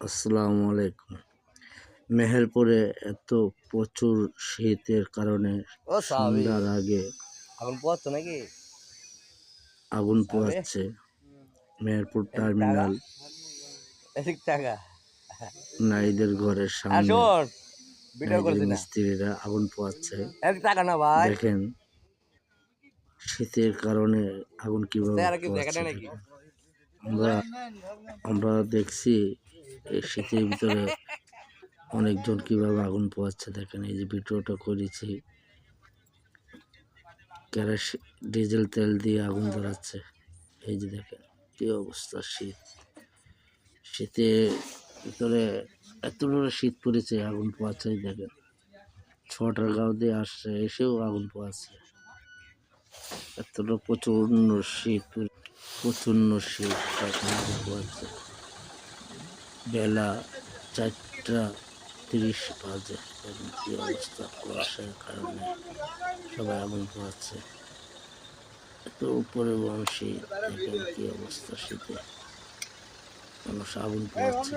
আসসালামু আলাইকুম। মেহেরপুরে এত প্রচুর শীতের কারণে ও সাবে সন্ধ্যার আগে এখন পড়তো নাকি আগুন সাবে পোহাচ্ছে মেহেরপুর এদিক টাকা টার্মিনাল এদিক টাকা নারীদের ঘরের সামনে। আসুন ভিডিও নারীদের করছি না মিস্ত্রিরা আগুন পোহাচ্ছে। এদিক টাকা না ভাই দেখেন শীতের কারণে আগুন কিভাবে চেহারা কি পোহাচ্ছে দেখে নাকি দেখেন। আমরা আমরা দেখছি এই শীতের ভিতরে অনেকজন কিভাবে আগুন পোহাচ্ছে দেখেন। এই যে ভিডিওটা করেছি, ডিজেল তেল দিয়ে আগুন ধরাচ্ছে। এই যে দেখেন কি অবস্থা। শীতের ভিতরে এতটা শীত পড়েছে, আগুন পোহাচ্ছে। দেখেন 6টার গাঁও দিয়ে আসছে, এসেও আগুন পোহাচ্ছে। এতটা প্রচন্ড শীত, প্রচন্ড শীত, তখন আগুন পোহাচ্ছে। বেলা 4:30 বাজে। দেখেন কি অবস্থা, কুয়াশার কারণে সবাই আগুন পোহাচ্ছে। এত পরিমাণ শীত, দেখেন কি অবস্থা। শীতে মানুষ আগুন পোহাচ্ছে।